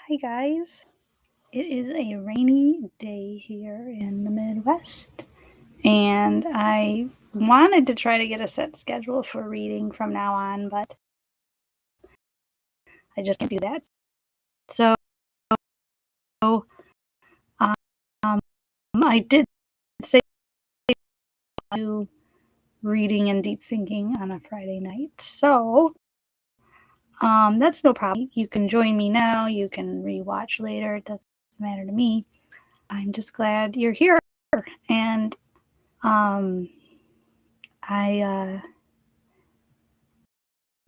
Hi guys. It is a rainy day here in the Midwest, and I wanted to try to get a set schedule for reading from now on, but I just can't do that. So um, I did say I'll do reading and deep thinking on a Friday night. So that's no problem. You can join me now. You can rewatch later. It doesn't matter to me. I'm just glad you're here. And I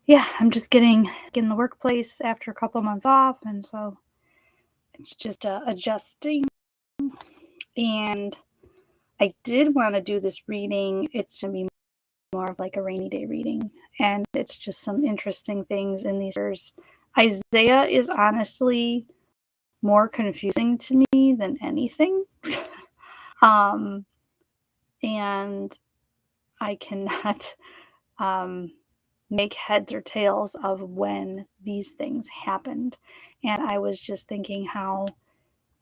I'm just getting in the workplace after a couple months off, and so it's just adjusting. And I did want to do this reading. It's going to be more of like a rainy day reading, and it's just some interesting things in these years. Isaiah is honestly more confusing to me than anything. And I cannot make heads or tails of when these things happened. And I was just thinking how,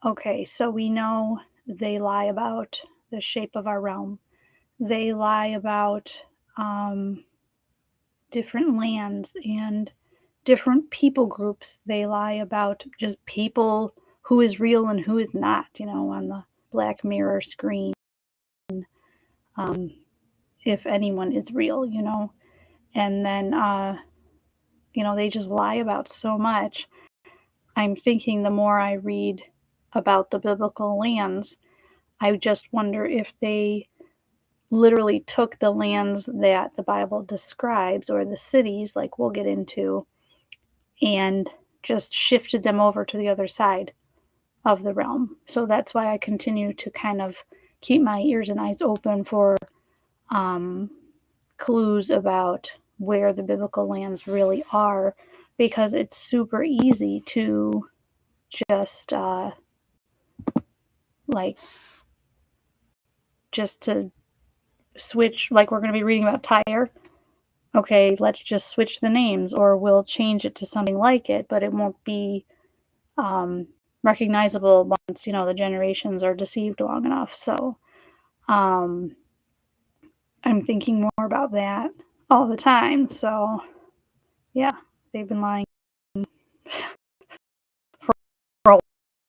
okay, so we know they lie about the shape of our realm. They lie about different lands and different people groups. They lie about just people who is real and who is not, on the Black Mirror screen. If anyone is real, and then they just lie about so much. I'm thinking the more I read about the biblical lands, I just wonder if they literally took the lands that the Bible describes, or the cities, like we'll get into, and just shifted them over to the other side of the realm. So that's why I continue to kind of keep my ears and eyes open for clues about where the biblical lands really are, because it's super easy to just to switch, like we're going to be reading about Tyre. Okay, let's just switch the names, or we'll change it to something like it, but it won't be recognizable once, the generations are deceived long enough. So I'm thinking more about that all the time. So yeah, they've been lying for a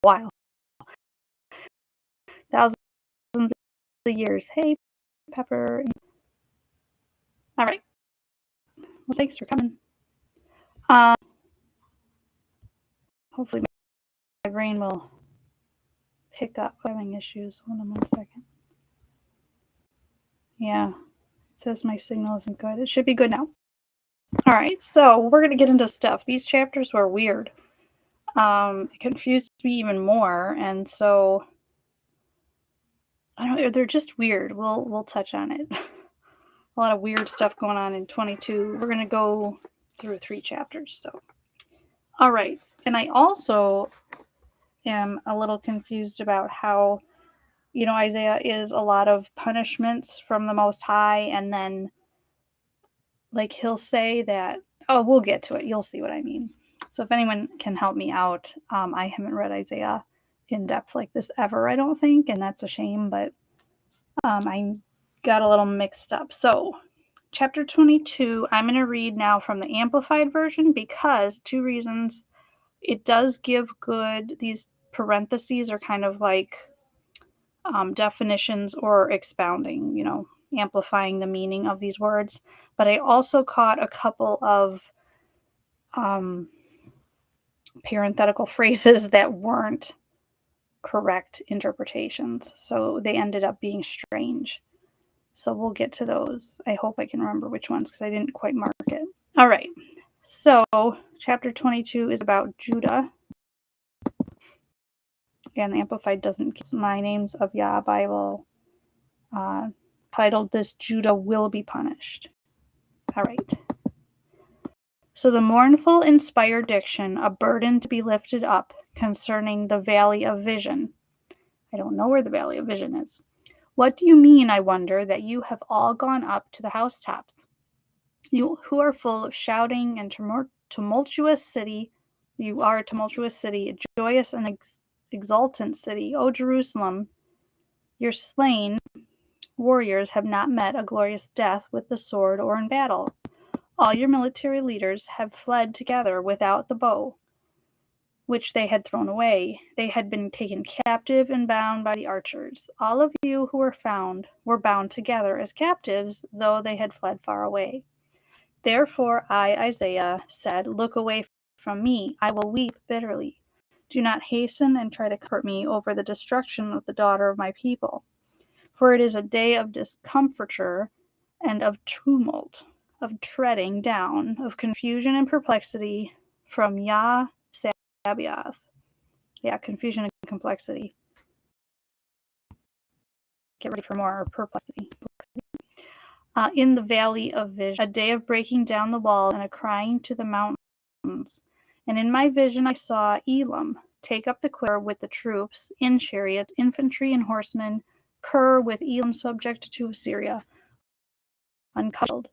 while. Thousands of years. Hey, Pepper. All right. Well, thanks for coming. Hopefully my brain will pick up. Having issues. Hold on 1 second. Yeah, it says my signal isn't good. It should be good now. All right, so we're going to get into stuff. These chapters were weird. It confused me even more, and so I don't know, they're just weird. We'll touch on it. A lot of weird stuff going on in 22. We're going to go through 3 chapters. So, all right, and I also am a little confused about how, Isaiah is a lot of punishments from the Most High, and then like he'll say that, oh, we'll get to it. You'll see what I mean. So if anyone can help me out, I haven't read Isaiah in depth like this ever, I don't think, and that's a shame, but I got a little mixed up. So chapter 22, I'm going to read now from the Amplified version, because 2 reasons. It does give these parentheses are kind of like definitions or expounding, amplifying the meaning of these words. But I also caught a couple of parenthetical phrases that weren't correct interpretations. So they ended up being strange. So we'll get to those. I hope I can remember which ones, because I didn't quite mark it. All right. So chapter 22 is about Judah. And the Amplified doesn't give my names of Yah Bible titled this, Judah will be punished. All right. So the mournful inspired diction, a burden to be lifted up concerning the valley of vision. I don't know where the valley of vision is. What do you mean, I wonder, that you have all gone up to the housetops? You who are full of shouting and tumultuous city, You are a tumultuous city, a joyous and exultant city. O Jerusalem, your slain warriors have not met a glorious death with the sword or in battle. All your military leaders have fled together without the bow, which they had thrown away. They had been taken captive and bound by the archers. All of you who were found were bound together as captives, though they had fled far away. Therefore I, Isaiah, said, look away from me. I will weep bitterly. Do not hasten and try to comfort me over the destruction of the daughter of my people. For it is a day of discomfiture and of tumult, of treading down, of confusion and perplexity from Yah Sabaoth. Yeah, confusion and complexity. Get ready for more perplexity. In the valley of vision, a day of breaking down the wall and a crying to the mountains. And in my vision I saw Elam take up the quiver with the troops, in chariots, infantry, and horsemen, Kir with Elam subject to Assyria, uncoupled.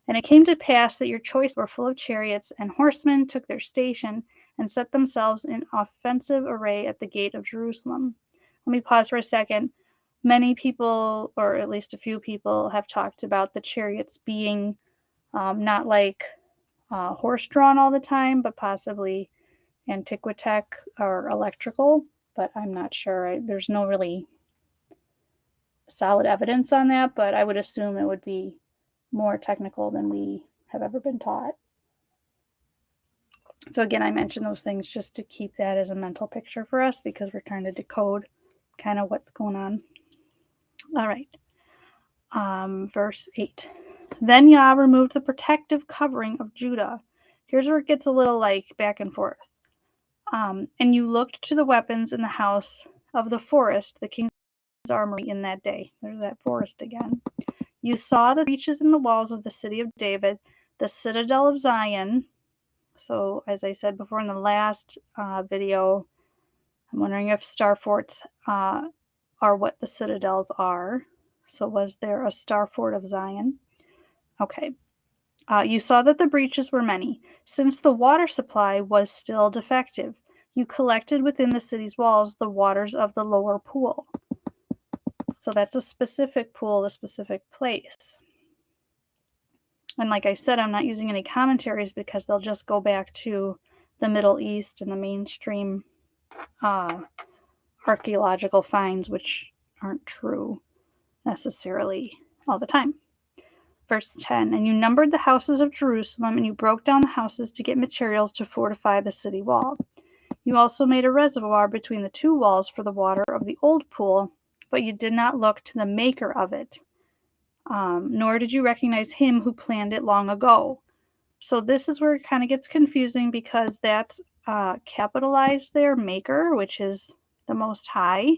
And it came to pass that your choice were full of chariots, and horsemen took their station and set themselves in offensive array at the gate of Jerusalem. Let me pause for a second. Many people, or at least a few people, have talked about the chariots being not like horse-drawn all the time, but possibly antiquitech or electrical, but I'm not sure. There's no really solid evidence on that, but I would assume it would be more technical than we have ever been taught. So again, I mention those things just to keep that as a mental picture for us because we're trying to decode kind of what's going on. All right. Verse 8. Then Yah removed the protective covering of Judah. Here's where it gets a little like back and forth. And you looked to the weapons in the house of the forest, the king's armory in that day. There's that forest again. You saw the breaches in the walls of the city of David, the citadel of Zion. So, as I said before in the last video, I'm wondering if star forts are what the citadels are. So, was there a star fort of Zion? Okay. You saw that the breaches were many. Since the water supply was still defective, you collected within the city's walls the waters of the lower pool. So that's a specific pool, a specific place. And like I said, I'm not using any commentaries because they'll just go back to the Middle East and the mainstream archaeological finds, which aren't true necessarily all the time. Verse 10, and you numbered the houses of Jerusalem, and you broke down the houses to get materials to fortify the city wall. You also made a reservoir between the two walls for the water of the old pool, but you did not look to the maker of it, nor did you recognize him who planned it long ago. So this is where it kind of gets confusing because that's capitalized there, maker, which is the Most High.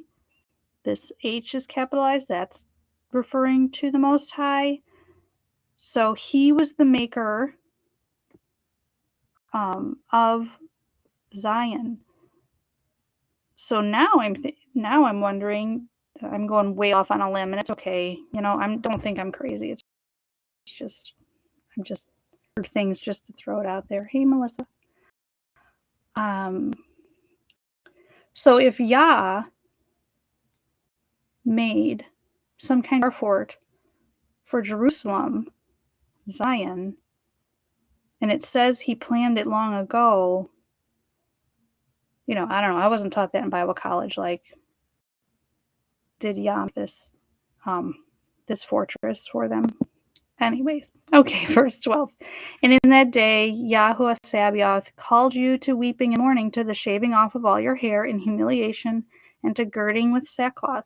This H is capitalized. That's referring to the Most High. So he was the maker of Zion. So now I'm wondering. I'm going way off on a limb, and it's okay. You know, don't think I'm crazy. It's just I'm just things just to throw it out there. Hey, Melissa. So if Yah made some kind of fort for Jerusalem, Zion, and it says he planned it long ago, you know, I don't know. I wasn't taught that in Bible college. Like, did Yah this fortress for them? Anyways, okay, verse 12. And in that day, Yahuwah Sabaoth called you to weeping and mourning, to the shaving off of all your hair in humiliation, and to girding with sackcloth.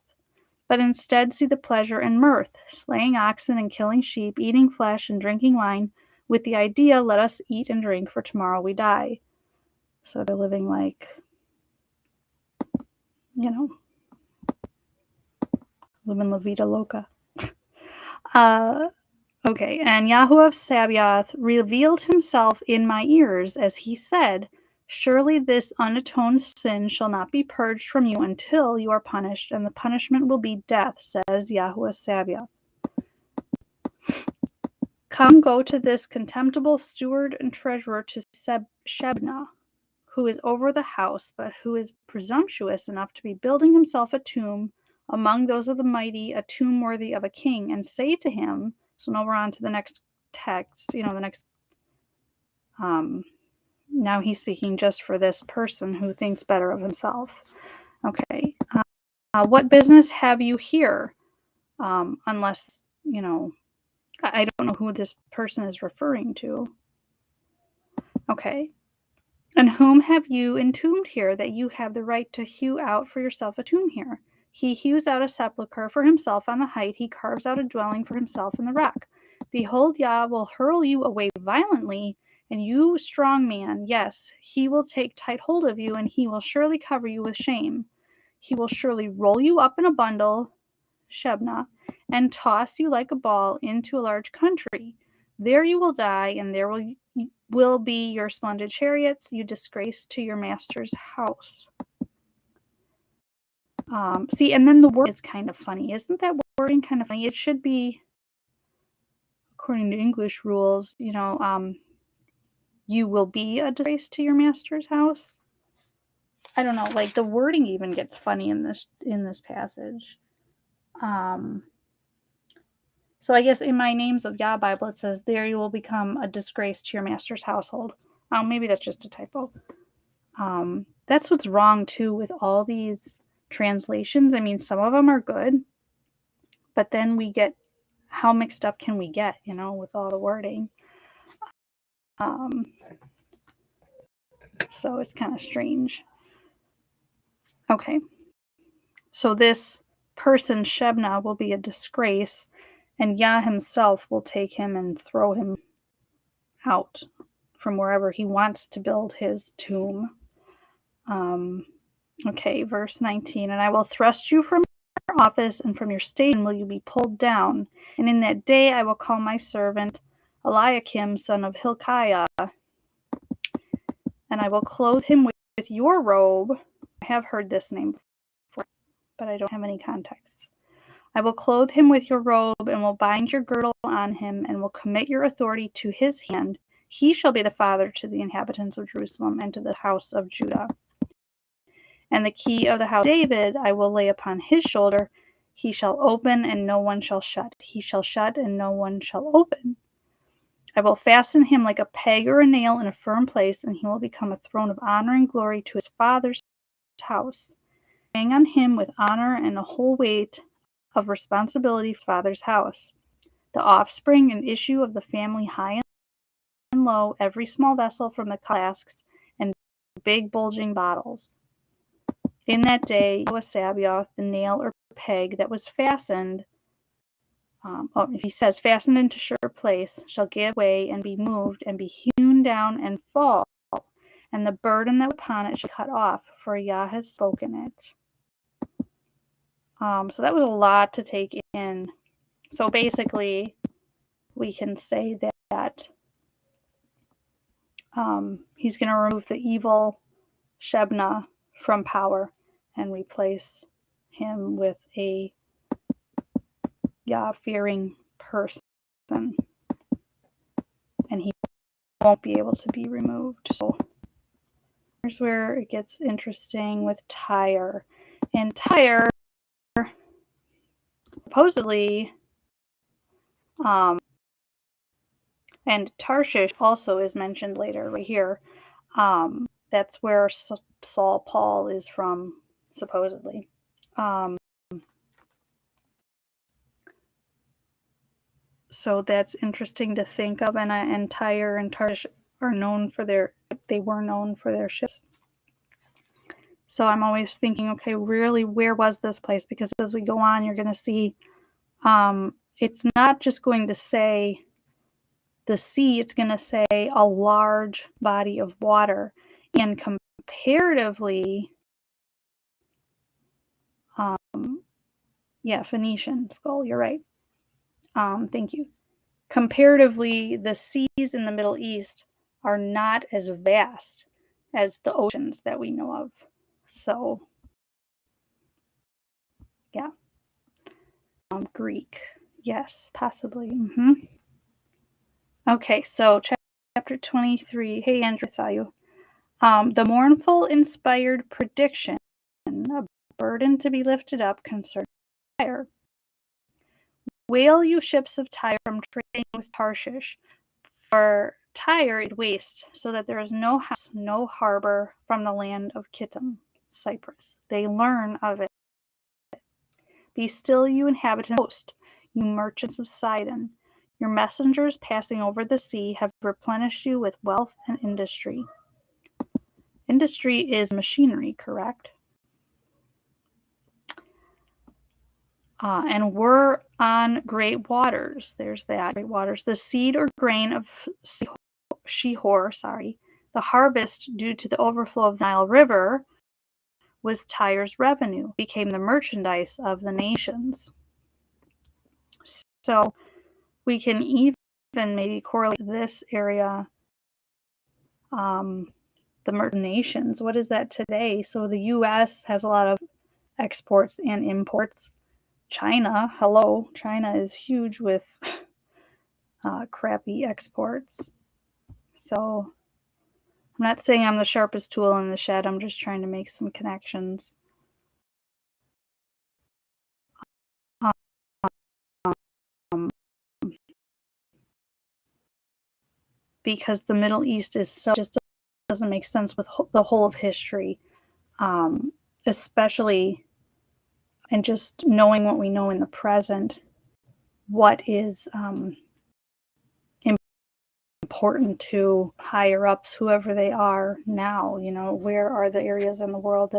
But instead see the pleasure and mirth, slaying oxen and killing sheep, eating flesh and drinking wine, with the idea, let us eat and drink, for tomorrow we die. So they're living like, you know, living la vida loca. Okay, and Yahuwah Sabaoth revealed himself in my ears as he said, surely this unatoned sin shall not be purged from you until you are punished, and the punishment will be death, says Yahuwah Sabaoth. Come, go to this contemptible steward and treasurer, to Shebna, who is over the house, but who is presumptuous enough to be building himself a tomb among those of the mighty, a tomb worthy of a king, and say to him, so now we're on to the next text, the next, now he's speaking just for this person who thinks better of himself. Okay. What business have you here? Unless, I don't know who this person is referring to. Okay. And whom have you entombed here, that you have the right to hew out for yourself a tomb here? He hews out a sepulchre for himself on the height, he carves out a dwelling for himself in the rock. Behold, Yah will hurl you away violently, and you, strong man, yes, he will take tight hold of you, and he will surely cover you with shame. He will surely roll you up in a bundle, Shebna, and toss you like a ball into a large country. There you will die, and there will be your splendid chariots, you disgrace to your master's house. See, and then the word is kind of funny. Isn't that wording kind of funny? It should be, according to English rules, you will be a disgrace to your master's house. I don't know, like the wording even gets funny in this passage. So I guess in my Names of Yah Bible, it says, there you will become a disgrace to your master's household. Maybe that's just a typo. That's what's wrong, too, with all these translations. I mean, some of them are good, but then we get, how mixed up can we get, with all the wording? So it's kind of strange. Okay. So this person, Shebna, will be a disgrace, and Yah himself will take him and throw him out from wherever he wants to build his tomb. Okay, verse 19. And I will thrust you from your office, and from your station will you be pulled down. And in that day I will call my servant Eliakim, son of Hilkiah, and I will clothe him with your robe. I have heard this name before, but I don't have any context. I will clothe him with your robe, and will bind your girdle on him, and will commit your authority to his hand. He shall be the father to the inhabitants of Jerusalem and to the house of Judah. And the key of the house of David I will lay upon his shoulder. He shall open, and no one shall shut. He shall shut, and no one shall open. I will fasten him like a peg or a nail in a firm place, and he will become a throne of honor and glory to his father's house. Hang on him with honor and a whole weight of responsibility for his father's house. The offspring and issue of the family, high and low, every small vessel from the flasks and big bulging bottles. In that day, a Sabaoth, the nail or peg that was fastened, he says, fastened into sure place, shall give way and be moved and be hewn down and fall, and the burden that was upon it shall cut off, for Yah has spoken it. So that was a lot to take in. So basically, we can say that he's going to remove the evil Shebna from power and replace him with a Yah-fearing person. And he won't be able to be removed. So here's where it gets interesting with Tyre. And Tyre, supposedly, and Tarshish also is mentioned later right here. That's where Saul Paul is from, supposedly. So that's interesting to think of. And Tyre and Tarshish are known for they were known for their ships. So I'm always thinking, okay, really, where was this place? Because as we go on, you're going to see it's not just going to say the sea, it's going to say a large body of water. And comparatively, Phoenician skull, you're right. Thank you. Comparatively, the seas in the Middle East are not as vast as the oceans that we know of. So, yeah. Greek. Yes, possibly. Okay, so chapter 23. Hey, Andrew, saw you. The mournful inspired prediction, a burden to be lifted up concerning Tyre. Wail, you ships of Tyre, from trading with Tarshish. For Tyre it wastes, so that there is no house, no harbor from the land of Kittim, Cyprus. They learn of it. Be still, you inhabitants of the coast, you merchants of Sidon. Your messengers passing over the sea have replenished you with wealth and industry. Industry is machinery, correct? And we're on great waters. There's that, great waters. The seed or grain of Shihor, the harvest due to the overflow of the Nile River was Tyre's revenue, became the merchandise of the nations. So we can even maybe correlate this area, the merchant nations. What is that today? So the U.S. has a lot of exports and imports. China, hello, China is huge with crappy exports. So I'm not saying I'm the sharpest tool in the shed. I'm just trying to make some connections. Because the Middle East is so, just doesn't make sense with the whole of history, especially and just knowing what we know in the present, what is important to higher ups, whoever they are now. You know, where are the areas in the world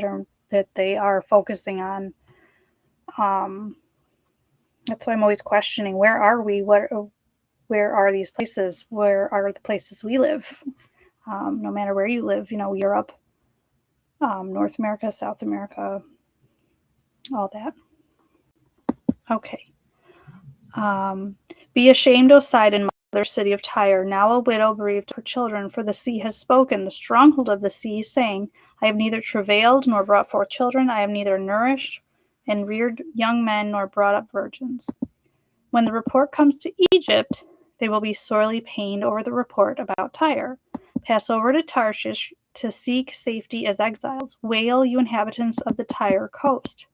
that they are focusing on? That's why I'm always questioning, where are we? Where are these places? Where are the places we live? No matter where you live, you know, Europe, North America, South America, all that. Okay. Be ashamed, O Sidon, mother city of Tyre, now a widow bereaved of her children, for the sea has spoken, the stronghold of the sea, saying, I have neither travailed nor brought forth children, I have neither nourished and reared young men nor brought up virgins. When the report comes to Egypt, they will be sorely pained over the report about Tyre. Pass over to Tarshish to seek safety as exiles. Wail, you inhabitants of the Tyre coast.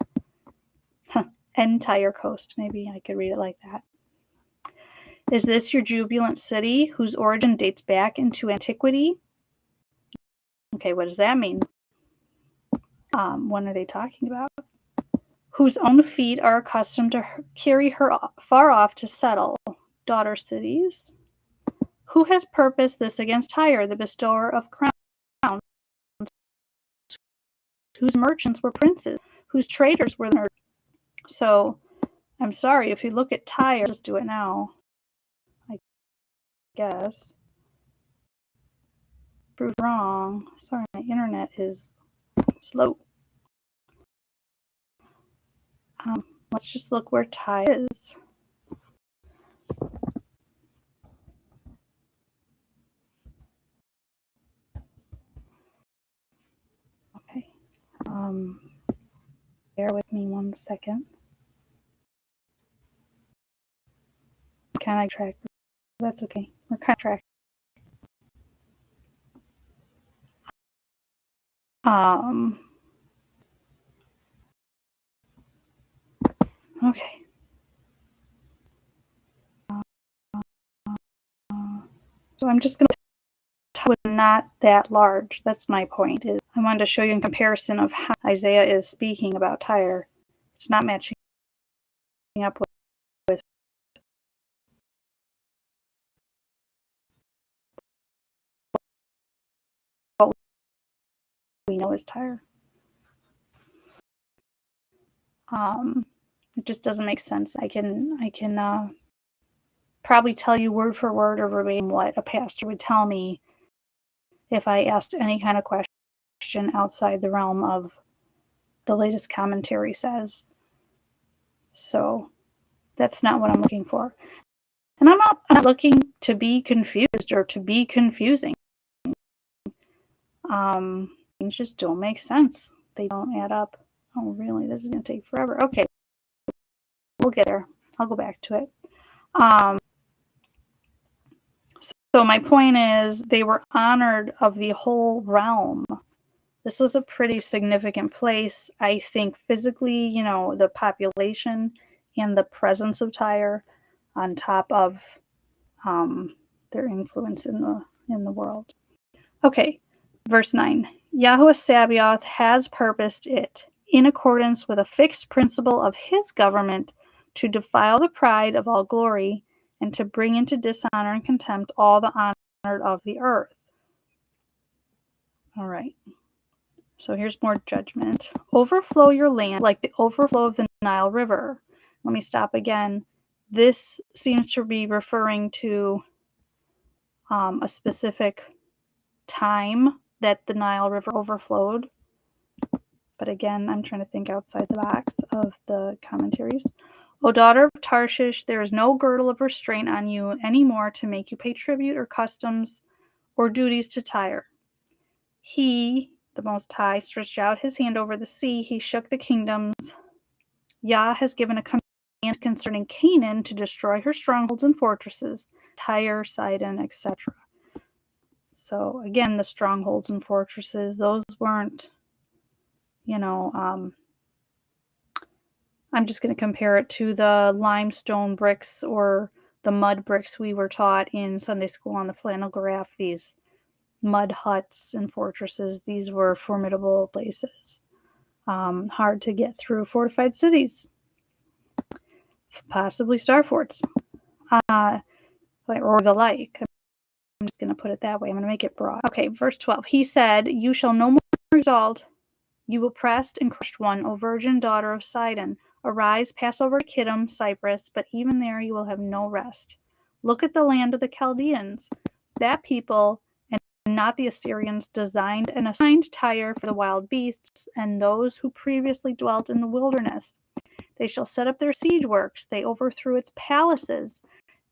Entire coast, maybe I could read it like that. Is this your jubilant city, whose origin dates back into antiquity? Okay, what does that mean? What are they talking about? Whose own feet are accustomed to carry her far off to settle, daughter cities? Who has purposed this against Tyre, the bestower of crowns, whose merchants were princes, whose traders were merchants? So, I'm sorry, if you look at Tyre, just do it now, I guess. Proved wrong. Sorry, my internet is slow. Let's just look where Tyre is. Okay. Bear with me 1 second. Kind of track. That's okay. We're kind of track. Okay. So I'm just going to was not that large. That's my point. I wanted to show you in comparison of how Isaiah is speaking about Tyre. It's not matching up with what we know as Tyre. It just doesn't make sense. I can probably tell you word for word or verbatim what a pastor would tell me if I asked any kind of question outside the realm of the latest commentary says. So that's not what I'm looking for. And I'm not looking to be confused or to be confusing. Things just don't make sense. They don't add up. Oh, really? This is going to take forever. Okay. We'll get there. I'll go back to it. So my point is they were honored of the whole realm. This was a pretty significant place. I think physically, the population and the presence of Tyre on top of their influence in the world. Okay, verse 9. Yahweh Sabaoth has purposed it, in accordance with a fixed principle of his government, to defile the pride of all glory, and to bring into dishonor and contempt all the honored of the earth. All right. So here's more judgment. Overflow your land like the overflow of the Nile River. Let me stop again. This seems to be referring to a specific time that the Nile River overflowed. But again, I'm trying to think outside the box of the commentaries. O daughter of Tarshish, there is no girdle of restraint on you anymore to make you pay tribute or customs or duties to Tyre. He, the Most High, stretched out his hand over the sea. He shook the kingdoms. Yah has given a command concerning Canaan to destroy her strongholds and fortresses, Tyre, Sidon, etc. So again, the strongholds and fortresses, those weren't, I'm just going to compare it to the limestone bricks or the mud bricks we were taught in Sunday school on the flannel graph, these mud huts and fortresses. These were formidable places. Hard to get through fortified cities, possibly star forts, or the like. I'm just going to put it that way. I'm going to make it broad. Okay, verse 12. He said, you shall no more exalt, you oppressed and crushed one, O virgin daughter of Sidon. Arise, pass over to Kittim, Cyprus, but even there you will have no rest. Look at the land of the Chaldeans. That people, and not the Assyrians, designed and assigned Tyre for the wild beasts, and those who previously dwelt in the wilderness. They shall set up their siege works. They overthrew its palaces.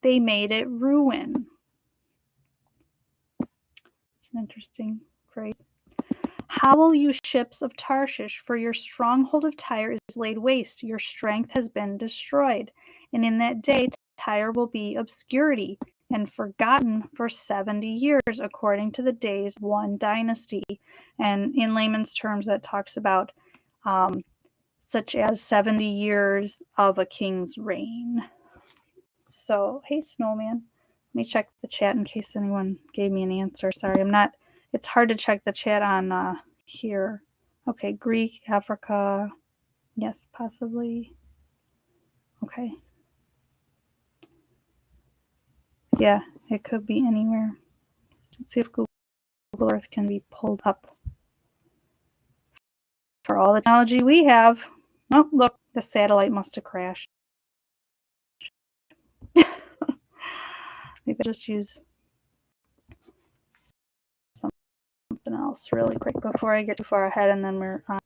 They made it ruin. It's an interesting phrase. Howl, you ships of Tarshish, for your stronghold of Tyre is laid waste. Your strength has been destroyed. And in that day, Tyre will be obscurity and forgotten for 70 years, according to the days of one dynasty. And in layman's terms, that talks about such as 70 years of a king's reign. So, hey, Snowman. Let me check the chat in case anyone gave me an answer. Sorry, it's hard to check the chat on here. Okay, Greek, Africa. Yes, possibly. Okay. Yeah, it could be anywhere. Let's see if Google Earth can be pulled up. For all the technology we have. Oh, look, the satellite must have crashed. Maybe I'll just use something else really quick before I get too far ahead, and then we're on.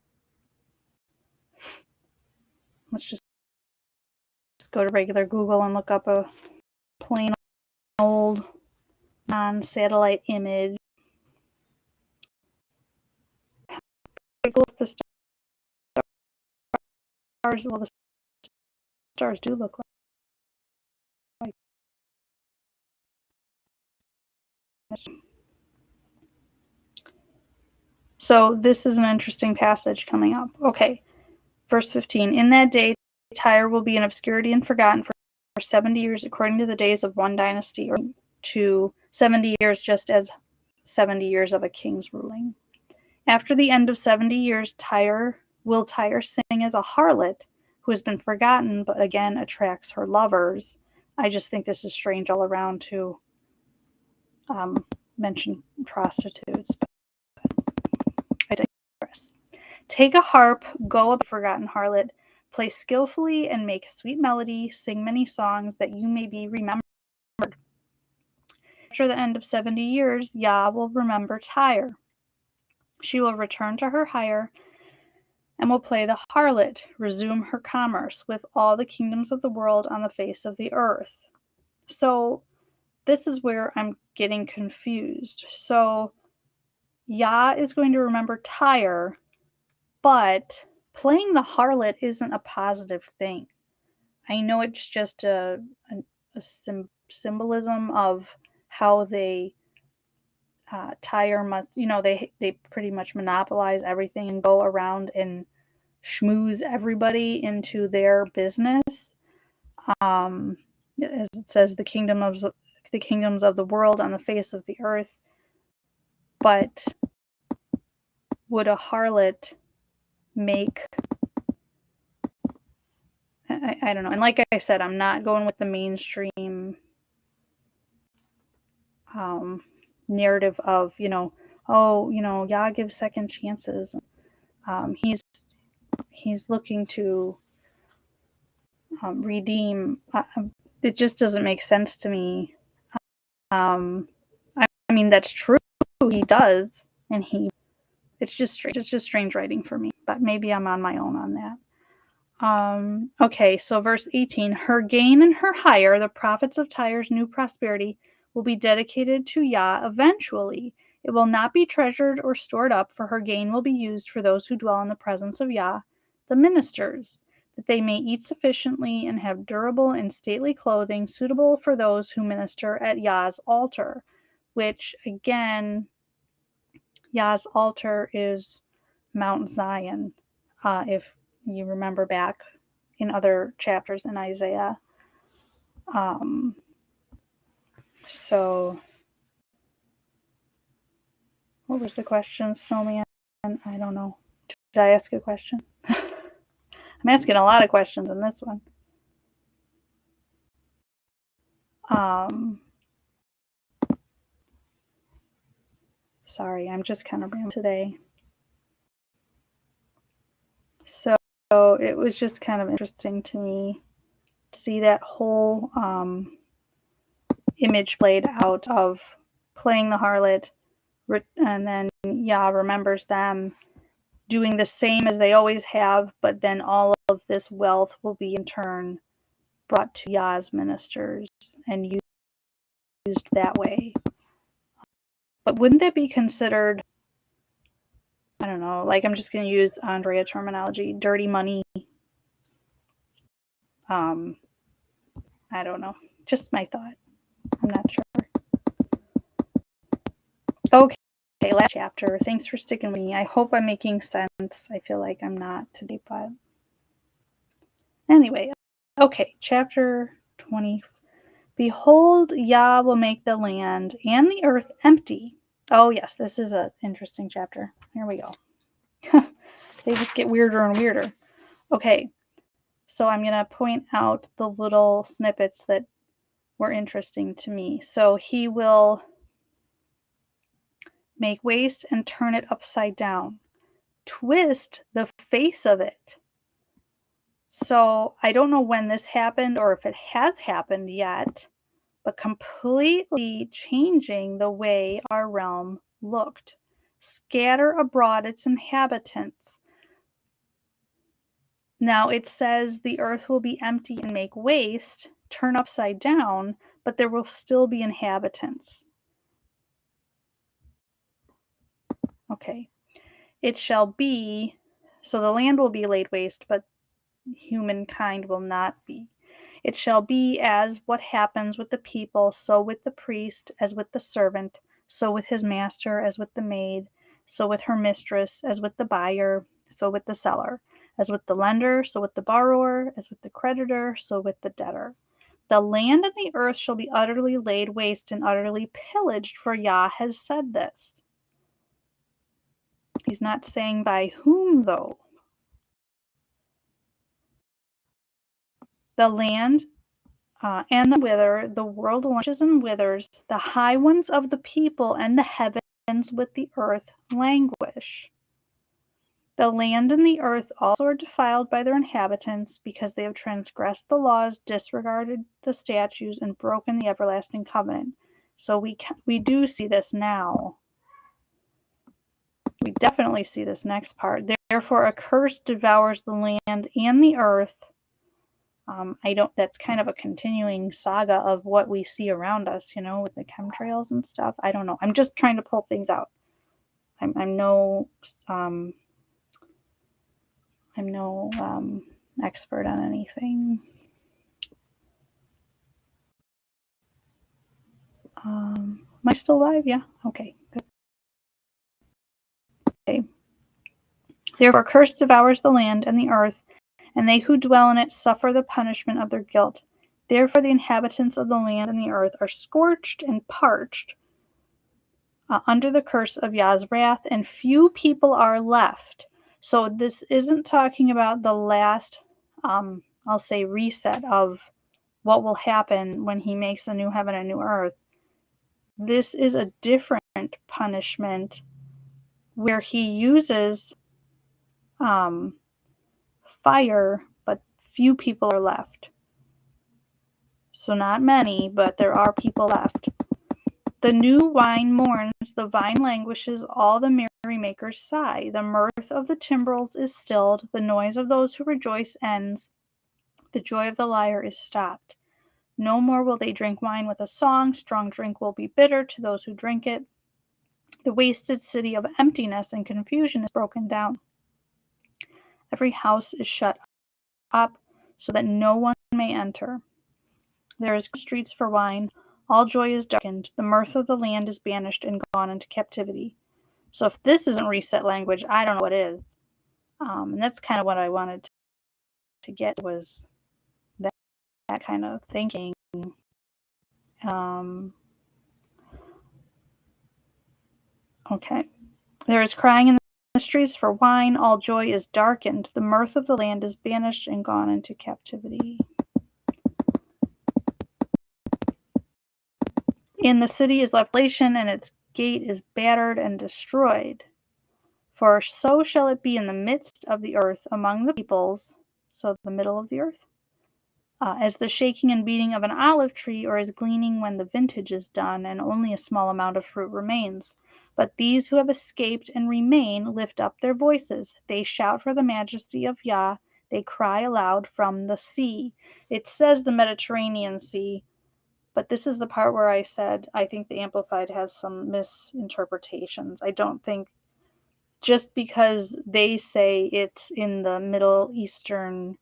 Let's just go to regular Google and look up a plain old non-satellite image. Look at the stars. Well, the stars do look like. So this is an interesting passage coming up. Okay, verse 15. In that day, Tyre will be in obscurity and forgotten for 70 years, according to the days of one dynasty, or to 70 years, just as 70 years of a king's ruling. After the end of 70 years, Tyre sing as a harlot who has been forgotten, but again attracts her lovers. I just think this is strange all around to mention prostitutes. I digress. Take a harp, go up a forgotten harlot, play skillfully and make a sweet melody, sing many songs that you may be remembered. After the end of 70 years, Yah will remember Tyre. She will return to her hire and will play the harlot, resume her commerce with all the kingdoms of the world on the face of the earth. So this is where I'm getting confused. So Yah is going to remember Tyre, but playing the harlot isn't a positive thing. I know it's just a symbolism of how they Tyre must, they pretty much monopolize everything and go around and schmooze everybody into their business. Um, as it says, the kingdoms of the world on the face of the earth. But would a harlot make? I don't know. And like I said, I'm not going with the mainstream narrative of Yah gives second chances. He's looking to redeem. It just doesn't make sense to me. I mean, that's true. He does, and it's just strange. It's just strange writing for me. But maybe I'm on my own on that. Okay, so verse 18, her gain and her hire, the profits of Tyre's new prosperity, will be dedicated to Yah eventually. It will not be treasured or stored up, for her gain will be used for those who dwell in the presence of Yah, the ministers, that they may eat sufficiently and have durable and stately clothing suitable for those who minister at Yah's altar, which, again, Yah's altar is Mount Zion, if you remember back in other chapters in Isaiah. So, what was the question, Snowman? I don't know. Did I ask a question? I'm asking a lot of questions in this one. Sorry, I'm just kind of rambling today. So it was just kind of interesting to me to see that whole image played out of playing the harlot, and then Yah remembers them doing the same as they always have, but then all of this wealth will be in turn brought to Yah's ministers and used that way. But wouldn't that be considered, I don't know, like I'm just going to use Andrea terminology, dirty money? I don't know. Just my thought. I'm not sure. Okay, last chapter. Thanks for sticking with me. I hope I'm making sense. I feel like I'm not today, but anyway. Okay, chapter 20. Behold, Yah will make the land and the earth empty. Oh, yes, this is an interesting chapter. Here we go. They just get weirder and weirder. Okay, so I'm going to point out the little snippets that were interesting to me. So he will make waste and turn it upside down, twist the face of it. So I don't know when this happened or if it has happened yet, but completely changing the way our realm looked. Scatter abroad its inhabitants. Now it says the earth will be empty and make waste, turn upside down, but there will still be inhabitants. Okay. It shall be, so the land will be laid waste, but humankind will not be. It shall be as what happens with the people, so with the priest, as with the servant, so with his master, as with the maid, so with her mistress, as with the buyer, so with the seller, as with the lender, so with the borrower, as with the creditor, so with the debtor. The land and the earth shall be utterly laid waste and utterly pillaged, for Yah has said this. He's not saying by whom, though. The land and the wither, the world lunches and withers, the high ones of the people and the heavens with the earth languish. The land and the earth also are defiled by their inhabitants, because they have transgressed the laws, disregarded the statutes, and broken the everlasting covenant. So we do see this now. We definitely see this next part. Therefore, a curse devours the land and the earth. That's kind of a continuing saga of what we see around us, with the chemtrails and stuff. I don't know. I'm just trying to pull things out. I'm no expert on anything. Am I still live? Yeah. Okay. Good. Okay. Therefore, curse devours the land and the earth, and they who dwell in it suffer the punishment of their guilt. Therefore, the inhabitants of the land and the earth are scorched and parched under the curse of Yah's wrath, and few people are left. So, this isn't talking about the last, I'll say, reset of what will happen when he makes a new heaven and new earth. This is a different punishment where he uses fire, but few people are left. So not many, but there are people left. The new wine mourns, the vine languishes, all the merrymakers sigh. The mirth of the timbrels is stilled, the noise of those who rejoice ends. The joy of the lyre is stopped. No more will they drink wine with a song. Strong drink will be bitter to those who drink it. The wasted city of emptiness and confusion is broken down. Every house is shut up so that no one may enter. There is streets for wine. All joy is darkened. The mirth of the land is banished and gone into captivity. So if this isn't reset language, I don't know what is. And that's kind of what I wanted to get was that kind of thinking. Okay. There is crying in the streets for wine. All joy is darkened. The mirth of the land is banished and gone into captivity. In the city is left desolation, and its gate is battered and destroyed. For so shall it be in the midst of the earth among the peoples, so the middle of the earth, as the shaking and beating of an olive tree, or as gleaning when the vintage is done and only a small amount of fruit remains. But these who have escaped and remain lift up their voices. They shout for the majesty of Yah. They cry aloud from the sea. It says the Mediterranean Sea, but this is the part where I said I think the Amplified has some misinterpretations. I don't think just because they say it's in the Middle Eastern,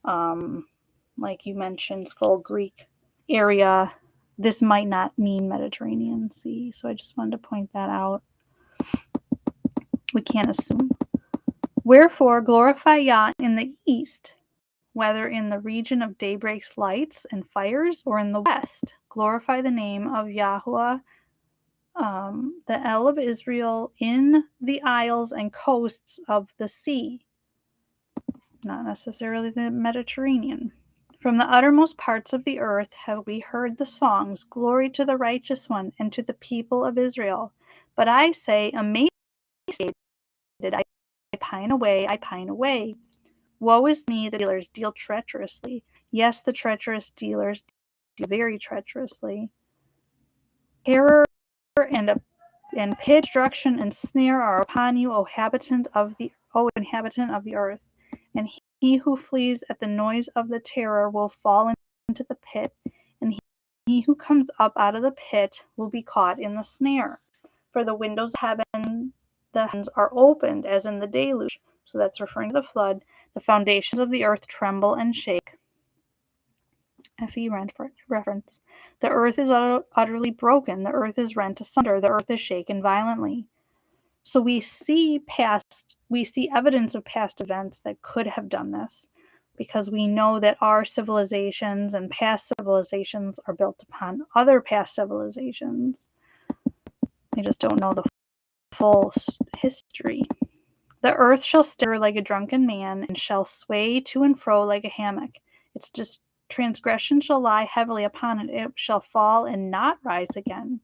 like you mentioned, Skull Greek area, this might not mean Mediterranean Sea. So I just wanted to point that out. We can't assume. Wherefore, glorify Yah in the east, whether in the region of daybreak's lights and fires or in the west. Glorify the name of Yahweh, the El of Israel, in the isles and coasts of the sea. Not necessarily the Mediterranean. From the uttermost parts of the earth have we heard the songs, glory to the righteous one and to the people of Israel. But I say, emaciated, I pine away, I pine away. Woe is me, the dealers deal treacherously. Yes, the treacherous dealers deal very treacherously. Terror and pit, destruction, and snare are upon you, O inhabitant of the earth. And he who flees at the noise of the terror will fall into the pit, and he who comes up out of the pit will be caught in the snare. For the windows of heaven, the heavens are opened as in the deluge. So that's referring to the flood. The foundations of the earth tremble and shake. F.E. reference. The earth is utterly broken. The earth is rent asunder. The earth is shaken violently. So we see evidence of past events that could have done this, because we know that our civilizations and past civilizations are built upon other past civilizations. They just don't know the full history. The earth shall stir like a drunken man, and shall sway to and fro like a hammock. Its transgression shall lie heavily upon it. It shall fall and not rise again.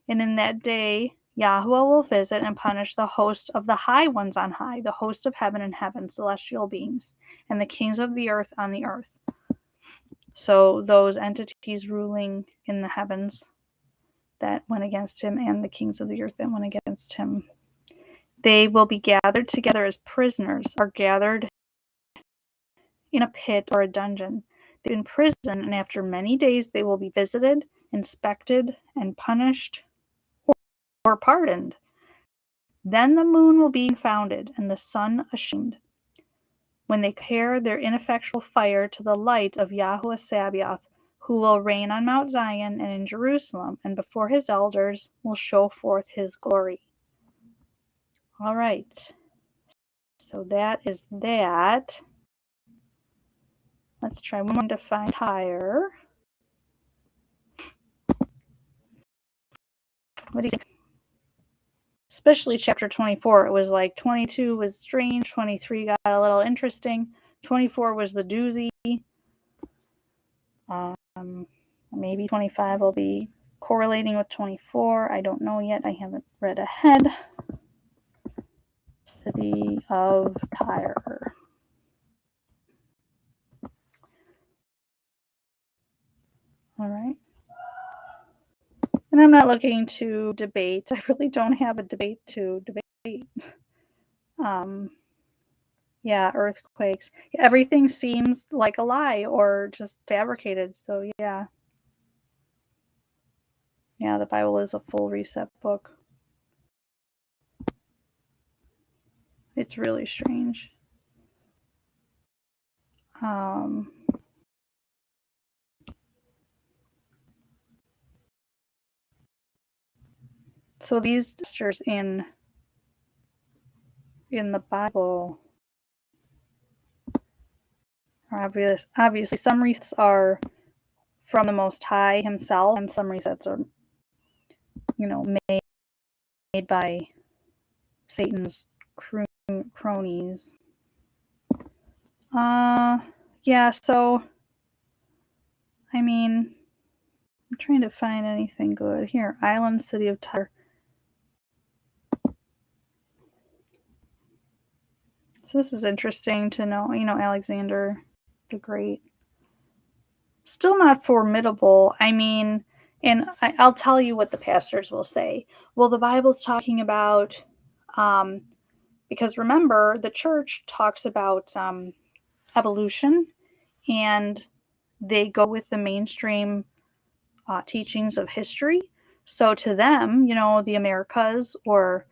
And in that day Yahweh will visit and punish the host of the high ones on high, the host of heaven and heaven, celestial beings, and the kings of the earth on the earth. So those entities ruling in the heavens that went against him, and the kings of the earth that went against him, they will be gathered together as prisoners, are gathered in a pit or a dungeon. They're in prison, and after many days they will be visited, inspected, and punished or pardoned. Then the moon will be confounded, and the sun ashamed, when they compare their ineffectual fire to the light of Yahweh Sabaoth, who will reign on Mount Zion and in Jerusalem, and before his elders will show forth his glory. All right. So that is that. Let's try one more to find Tyre. What do you think? Especially chapter 24. It was like 22 was strange, 23 got a little interesting, 24 was the doozy. Maybe 25 will be correlating with 24. I don't know yet. I haven't read ahead. City of Tyre. All right. And I'm not looking to debate. I really don't have a debate to debate. Yeah, earthquakes. Everything seems like a lie or just fabricated. So yeah. Yeah, the Bible is a full reset book. It's really strange. So these gestures in the Bible are obvious. Obviously, some resets are from the Most High Himself, and some resets are, made by Satan's cronies. Yeah. So, I mean, I'm trying to find anything good here. Island City of Tyre. So this is interesting to know. Alexander the Great. Still not formidable. I mean, and I'll tell you what the pastors will say. Well, the Bible's talking about, because remember, the church talks about evolution, and they go with the mainstream teachings of history. So to them, the Americas or,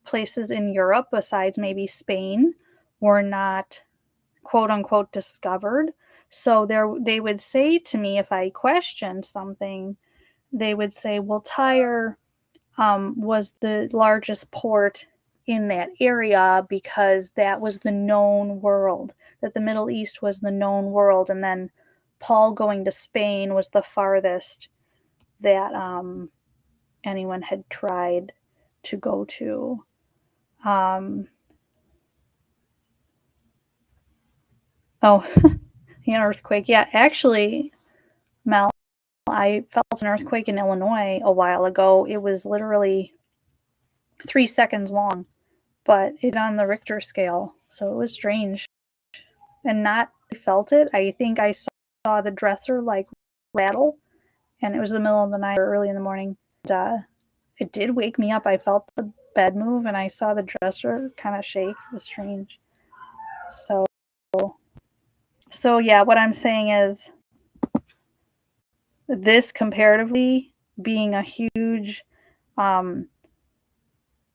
places in Europe besides maybe Spain were not quote unquote discovered. So they would say to me, if I questioned something, they would say, well, Tyre was the largest port in that area because that was the known world, that the Middle East was the known world. And then Paul going to Spain was the farthest that anyone had tried to go to. An earthquake. Yeah, actually, Mel, I felt an earthquake in Illinois a while ago. It was literally 3 seconds long, but it on the Richter scale. So it was strange. And not I felt it. I think I saw the dresser like rattle, and it was the middle of the night or early in the morning. It did wake me up. I felt the bed move, and I saw the dresser kind of shake. It was strange. So yeah, what I'm saying is this comparatively being a huge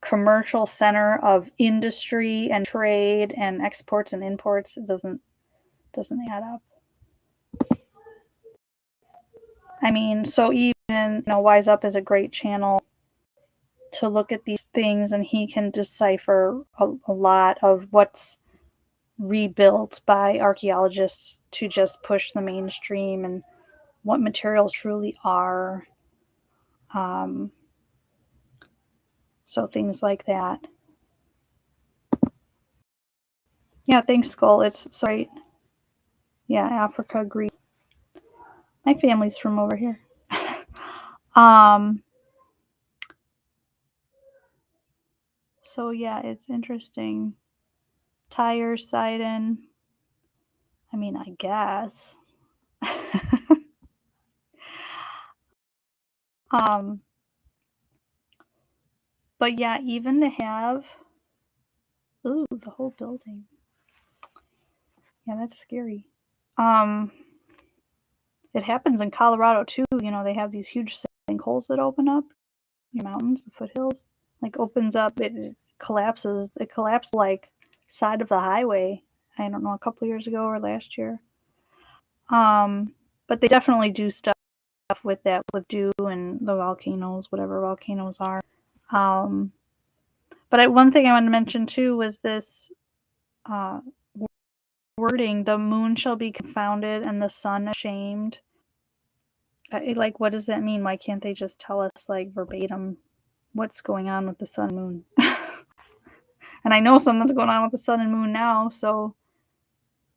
commercial center of industry and trade and exports and imports, it doesn't add up. I mean, so even Wise Up is a great channel to look at these things, and he can decipher a lot of what's rebuilt by archaeologists to just push the mainstream and what materials truly are. So things like that. Yeah, thanks, Skull. It's sorry. Yeah, Africa, Greece. My family's from over here. So yeah, it's interesting. Tyre, Sidon. I mean, I guess. But yeah, even to have the whole building. Yeah, that's scary. It happens in Colorado too. They have these huge sinkholes that open up. Your mountains, the foothills, like opens up. It collapses. It collapsed like side of the highway. I don't know, a couple years ago or last year. But they definitely do stuff with that, with dew and the volcanoes, whatever volcanoes are. Um, but one thing I wanted to mention too was this uh, wording: "The moon shall be confounded, and the sun ashamed." Like, what does that mean? Why can't they just tell us like verbatim what's going on with the sun and moon? And I know something's going on with the sun and moon now. So,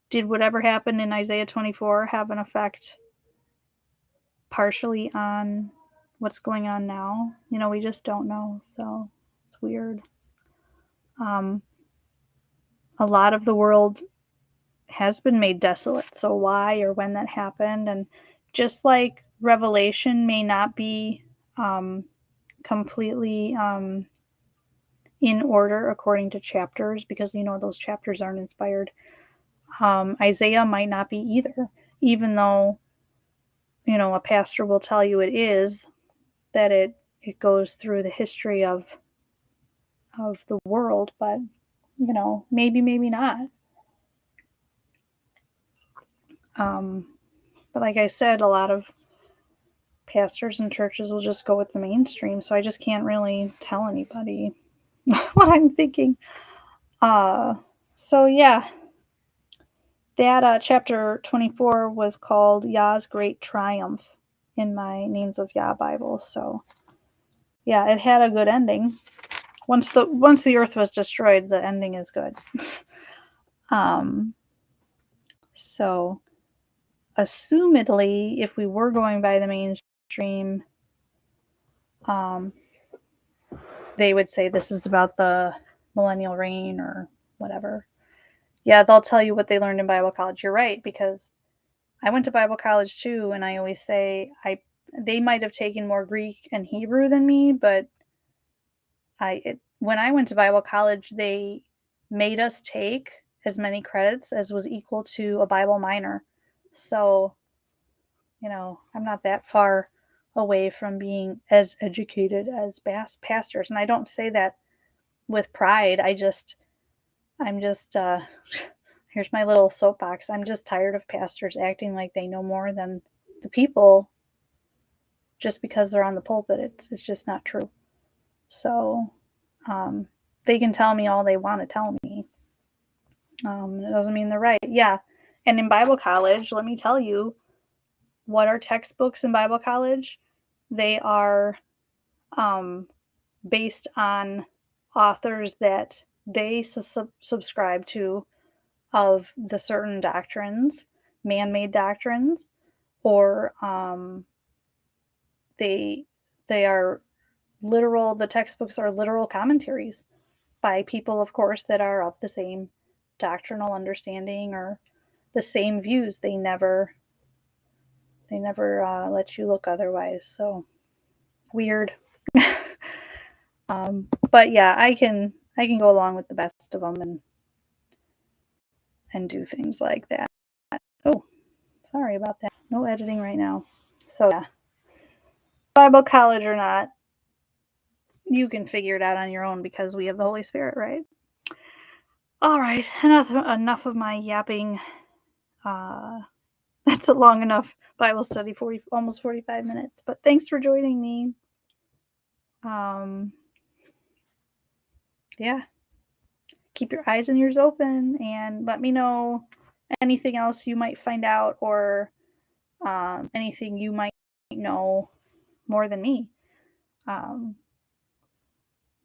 did whatever happened in Isaiah 24 have an effect partially on what's going on now? We just don't know. So it's weird. A lot of the world has been made desolate. So why or when that happened, and just like Revelation may not be completely in order according to chapters, because those chapters aren't inspired. Isaiah might not be either, even though a pastor will tell you it is, that it goes through the history of the world, but maybe not. But like I said, a lot of pastors and churches will just go with the mainstream, so I just can't really tell anybody what I'm thinking. So yeah, that chapter 24 was called Yah's Great Triumph in my Names of Yah Bible. So yeah, it had a good ending. Once the earth was destroyed, the ending is good. So assumedly, if we were going by the mainstream, they would say this is about the millennial reign or whatever. Yeah, they'll tell you what they learned in Bible college. You're right, because I went to Bible college too, and I always say they might have taken more Greek and Hebrew than me, but when I went to Bible college, they made us take as many credits as was equal to a Bible minor. So, I'm not that far away from being as educated as pastors. And I don't say that with pride. I'm just, here's my little soapbox. I'm just tired of pastors acting like they know more than the people just because they're on the pulpit. It's just not true. So, they can tell me all they want to tell me. It doesn't mean they're right. Yeah. And in Bible college, let me tell you, what are textbooks in Bible college? They are based on authors that they subscribe to, of the certain doctrines, man-made doctrines, or they are literal. The textbooks are literal commentaries by people, of course, that are of the same doctrinal understanding or the same views. They never let you look otherwise. So weird. But yeah, I can go along with the best of them and do things like that. Oh, sorry about that. No editing right now. So yeah, Bible college or not, you can figure it out on your own because we have the Holy Spirit, right? All right, enough of my yapping. That's a long enough Bible study, almost 45 minutes. But thanks for joining me. Yeah, keep your eyes and ears open, and let me know anything else you might find out, or anything you might know more than me.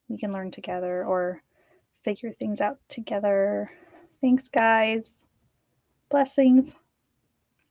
We can learn together or figure things out together. Thanks, guys. Blessings.